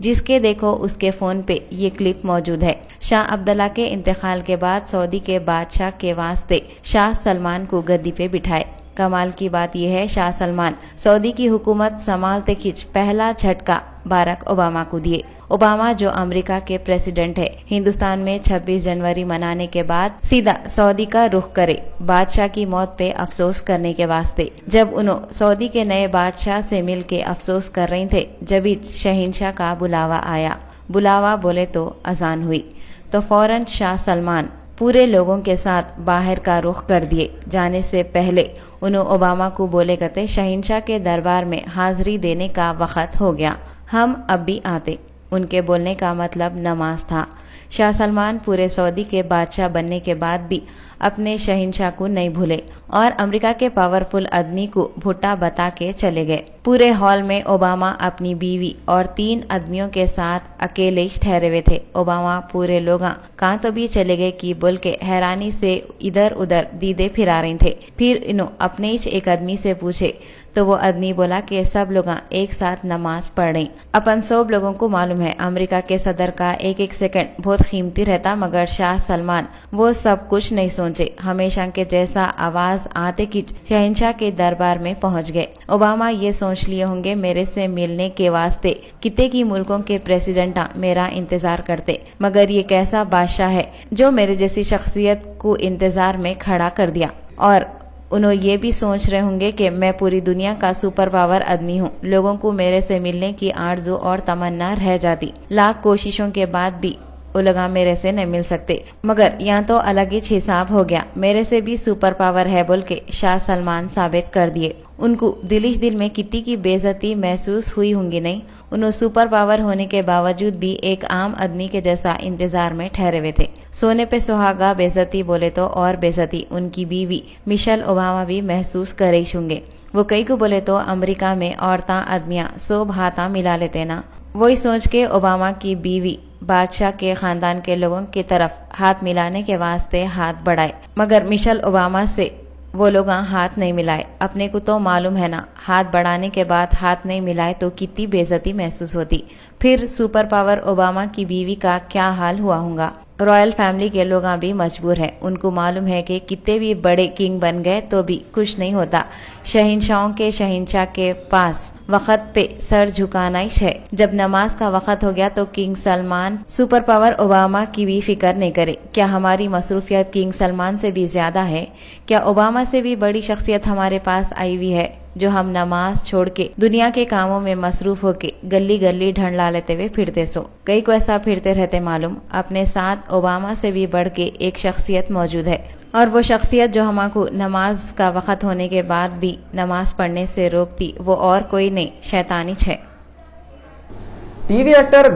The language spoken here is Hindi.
जिसके देखो उसके फोन पे ये क्लिप मौजूद है। शाह अब्दुल्ला के इंतकाल के बाद सऊदी के बादशाह के वास्ते शाह सलमान को गद्दी पे बिठाए। कमाल की बात यह है, शाह सलमान सऊदी की हुकूमत संभालते खिंच पहला झटका बाराक ओबामा को दिए। ओबामा जो अमेरिका के प्रेसिडेंट है, हिंदुस्तान में 26 जनवरी मनाने के बाद सीधा सऊदी का रुख करे बादशाह की मौत पे अफसोस करने के वास्ते। जब उन्होंने सऊदी के नए बादशाह से मिल के अफसोस कर रहे थे, जब शहंशाह का बुलावा आया। बुलावा बोले तो अजान हुई तो फौरन शाह सलमान पूरे लोगों के साथ बाहर का रुख कर दिए। जाने से पहले उन्होंने ओबामा को बोले कहते, शहंशाह के दरबार में हाजिरी देने का वक्त हो गया, हम अब भी आते। उनके बोलने का मतलब नमाज था। शाह सलमान पूरे सऊदी के बादशाह बनने के बाद भी अपने शहंशाह को नहीं भूले और अमेरिका के पावरफुल आदमी को भुट्टा बता के चले गए। पूरे हॉल में ओबामा अपनी बीवी और 3 आदमियों के साथ अकेले ठहरे हुए थे। ओबामा पूरे लोग कहाँ तो भी चले गए कि बोल के हैरानी से इधर उधर दीदे फिरा रहे थे। फिर इन्हों अपने ही एक आदमी से पूछे तो वो आदमी बोला कि सब लोग एक साथ नमाज पढ़ रहे। अपन सब लोगों को मालूम है अमेरिका के सदर का एक एक सेकंड बहुत कीमती रहता, मगर शाह सलमान वो सब कुछ नहीं सोचे। हमेशा के जैसा आवाज आते कि शहंशाह के दरबार में पहुंच गए। ओबामा ये सोच लिए होंगे मेरे से मिलने के वास्ते कितने की मुल्कों के प्रेसिडेंट मेरा इंतजार करते, मगर ये कैसा बादशाह है जो मेरे जैसी शख्सियत को इंतजार में खड़ा कर दिया। और उन्होंने ये भी सोच रहे होंगे कि मैं पूरी दुनिया का सुपर पावर आदमी हूँ। लोगों को मेरे से मिलने की आरज़ू और तमन्ना रह जाती। लाख कोशिशों के बाद भी वो लोग मेरे से नहीं मिल सकते, मगर यहाँ तो अलग ही हिसाब हो गया। मेरे से भी सुपर पावर है बोल के शाह सलमान साबित कर दिए। उनको दिलिश दिल में कितनी की बेइज्जती महसूस हुई होंगी नहीं। उन्होंने सुपर पावर होने के बावजूद भी एक आम आदमी के जैसा इंतजार में ठहरे हुए थे। सोने पे सुहागा बेइज्जती बोले तो और बेइज्जती उनकी बीवी मिशेल ओबामा भी महसूस कर रही होंगे। वो कई को बोले तो अमेरिका में औरतां आदमियां सब हाथा मिला लेते ना। वही सोच के ओबामा की बीवी बादशाह के खानदान के लोगों की तरफ हाथ मिलाने के वास्ते हाथ बढ़ाए, मगर मिशेल ओबामा से वो लोग हाथ नहीं मिलाए। अपने को तो मालूम है ना, हाथ बढ़ाने के बाद हाथ नहीं मिलाए तो कितनी बेइज्जती महसूस होती। फिर सुपर पावर ओबामा की बीवी का क्या हाल हुआ होगा। रॉयल फैमिली के लोग भी मजबूर हैं। उनको मालूम है कि कितने भी बड़े किंग बन गए तो भी कुछ नहीं होता। शहंशाहों के शहंशाह के पास वक्त पे सर झुकाना ही है। जब नमाज का वक्त हो गया तो king Salman super power Obama की भी फिक्र नहीं करे। क्या हमारी मसरूफियत किंग सलमान से भी ज्यादा है? क्या ओबामा से भी बड़ी शख्सियत हमारे पास आई हुई है जो हम नमाज छोड़ के दुनिया के कामों में मसरूफ होके गली गली ढंढला लेते हुए फिरते सो। कई को ऐसा फिरते रहते मालूम। अपने साथ ओबामा से भी बढ़ के एक शख्सियत मौजूद है, और वो शख्सियत जो हमको नमाज का वक्त होने के बाद भी नमाज पढ़ने से रोकती, वो और कोई नहीं, शैतानी है। TV actor